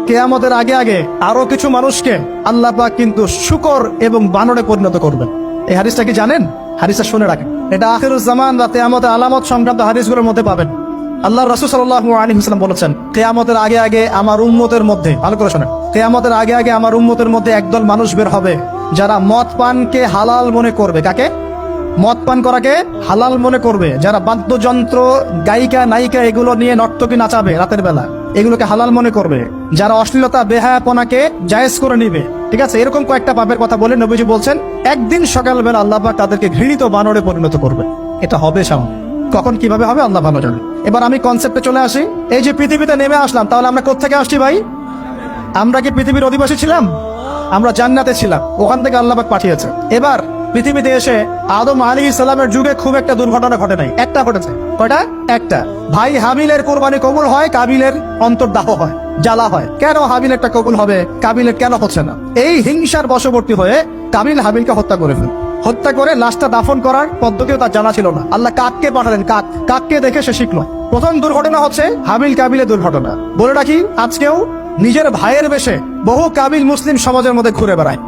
কিয়ামতের আগে আগে আরো কিছু মানুষকে আল্লাহ পাক কিন্তু শূকর এবং বানরে পরিণত করবেন। এই হাদিসটা কি জানেন? হাদিসটা শুনে রাখেন, এটা আখিরুজ জামান বা কিয়ামতের আলামত সংক্রান্ত হাদিসগুলোর মধ্যে পাবেন। আল্লাহ রাসূল সাল্লাল্লাহু আলাইহি ওয়াসাল্লাম বলেছেন, কিয়ামতের আগে আগে আমার উম্মতের মধ্যে, ভালো করে শোনেন, কিয়ামতের আগে আগে আমার উম্মতের মধ্যে একদল মানুষ বের হবে যারা মদ পানকে হালাল মনে করবে। কাকে? মদ পান করাকে হালাল মনে করবে। যারা বাদ্যযন্ত্র, গায়িকা, নায়িকা এগুলো নিয়ে নর্তকী নাচাবে রাতের বেলা, এগুলোকে হালাল মনে করবে। যারা অশ্লীলতা, বেহায়াপনাকে জায়েজ করে নিবে, ঠিক আছে, এরকম কয়েকটা পাপের কথা বলে নবীজি বলছেন একদিন সকালবেলা আল্লাহ পাক তাদেরকে ঘৃণিত বানরে পরিণত করবে। এটা হবে সামনে, কখন কিভাবে হবে আল্লাহ ভালো জানেন। এবার আমি কনসেপ্টে চলে আসি। এই যে পৃথিবীতে নেমে আসলাম, তাহলে আমরা কোত্থেকে আসছি ভাই? আমরা কি পৃথিবীর অধিবাসী ছিলাম? আমরা জান্নাতে ছিলাম, ওখান থেকে আল্লাহ পাক পাঠিয়েছে। এবার পৃথিবীতে এসে আদম আলাইহিস সালামের যুগে খুব একটা দুর্ঘটনা ঘটে নাই, একটা ঘটেছে। কয়টা? একটা। ভাই হাবিলের কোরবানি কবুল হয়, কাবিলের অন্তর্দাহ হয়, জ্বালা হয়। কেন হাবিলেরটা কবুল হবে, কাবিলের কেন হচ্ছে না? এই হিংসার বশবর্তী হয়ে কাবিল হাবিলকে হত্যা করে ফেলে। হত্যা করে লাশটা দাফন করার পদ্ধতিও তার জানা ছিল না। আল্লাহ কাককে পাঠালেন, কাককে দেখে সে শিখলো। প্রথম দুর্ঘটনা হচ্ছে হাবিল কাবিলের দুর্ঘটনা। বলে রাখি, আজকেও নিজের ভাইয়ের বেশে বহু কাবিল মুসলিম সমাজের মধ্যে ঘুরে বেড়ায়।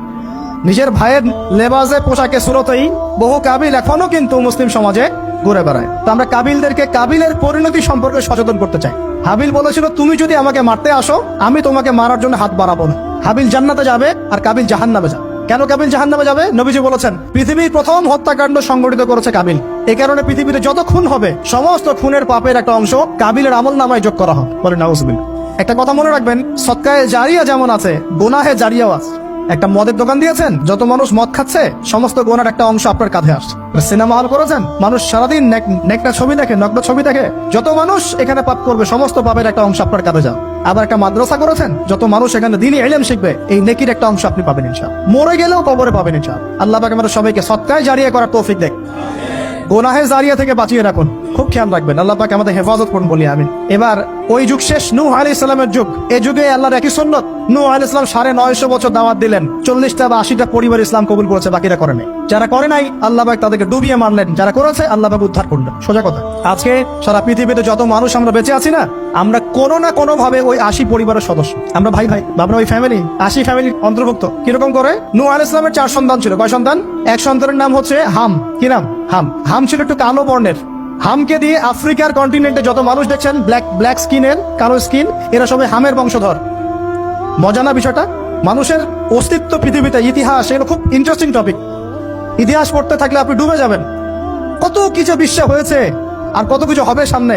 নিজের ভাইয়ের লেবাসে, পোশাকে, সুরতেই বহু কাবিল এখনো কিন্তু মুসলিম সমাজে ঘুরে বেড়ায়। তো আমরা কাবিলদেরকে কাবিলের পরিণতি সম্পর্কে সচেতন করতে চাই। হাবিল বলেছিল, তুমি যদি আমাকে মারতে আসো, আমি তোমাকে মারার জন্য হাত বাড়াবো না। হাবিল জান্নাতে যাবে আর কাবিল জাহান্নামে যাবে। কেন কাবিল জাহান্নামে যাবে? নবীজি বলেছেন, পৃথিবীর প্রথম হত্যাকাণ্ড সংগঠিত করেছে কাবিল। এই কারণে পৃথিবীতে যত খুন হবে, সমস্ত খুনের পাপের একটা অংশ কাবিলের আমলনামায় যোগ করা হবে। বলে নাউজুবিল্লাহ। একটা কথা মনে রাখবেন, সদকায়ে জারিয়া যেমন আছে, গুনাহে জারিয়াও আছে। একটা মদের দোকান দিয়েছেন, যত মানুষ মদ খাচ্ছে, সমস্ত গোনার একটা অংশ আপনার কাঁধে আসছে। সিনেমা হল করেছেন, মানুষ সারাদিন নেকটা ছবি দেখে, নগ্ন ছবি দেখে, যত মানুষ এখানে পাপ করবে, সমস্ত পাপের একটা অংশ আপনার কাঁধে যাবে। আবার একটা মাদ্রাসা করেছেন, যত মানুষ এখানে দ্বীনি ইলম শিখবে, এই নেকির একটা অংশ আপনি পাবেন ইনশাআল্লাহ। মরে গেলেও কবরে পাবেন ইনশাআল্লাহ। আল্লাহ পাক আমাদের সবাইকে সদকায়ে জারিয়া করার তৌফিক দেন, গোনাহে জারিয়া থেকে বাঁচিয়ে রাখুন। খুব খেয়াল রাখবেন, আল্লাহ পাক আমাদের হেফাজত করুন বলি আমিন। এবার ওই যুগ শেষ, নূহ আলাইহিস সালামের যুগ। এই যুগে আল্লাহর একই সুন্নাত, নূহ আলাইহিস সালাম 950 বছর দাওয়াত দিলেন, 40টা বা 80টা পরিবার ইসলাম কবুল করেছে, বাকিরা করে নাই। যারা করে নাই আল্লাহ পাক তাদেরকে ডুবিয়ে মারলেন, যারা করেছে আল্লাহ পাক উদ্ধার করলেন। সোজা কথা, আজকে সারা পৃথিবীতে যত মানুষ আমরা বেঁচে আছি না, আমরা কোনো না কোনো ভাবে ওই 80 পরিবারের সদস্য। আমরা ভাই ভাই, আমরা ওই ফ্যামিলি, 80 ফ্যামিলির অন্তর্ভুক্ত। কিরকম করে? নূহ আলাইহিস সালামের 4 সন্তান ছিল। কয় সন্তান? এক সন্তানের নাম হচ্ছে হাম। কি নাম? হাম। হাম ছিল একটু কালো বর্ণের। হামকে দিয়ে আফ্রিকার কন্টিনেন্টে যত মানুষ দেখছেন ব্ল্যাক স্কিনের, কালো স্কিন, এরা সবাই হামের বংশধর। মজা না বিষয়টা? মানুষের অস্তিত্ব পৃথিবীতে, ইতিহাস, এগুলো খুব ইন্টারেস্টিং টপিক। ইতিহাস পড়তে থাকলে আপনি ডুবে যাবেন। কত কিছু বিশ্বে হয়েছে আর কত কিছু হবে সামনে।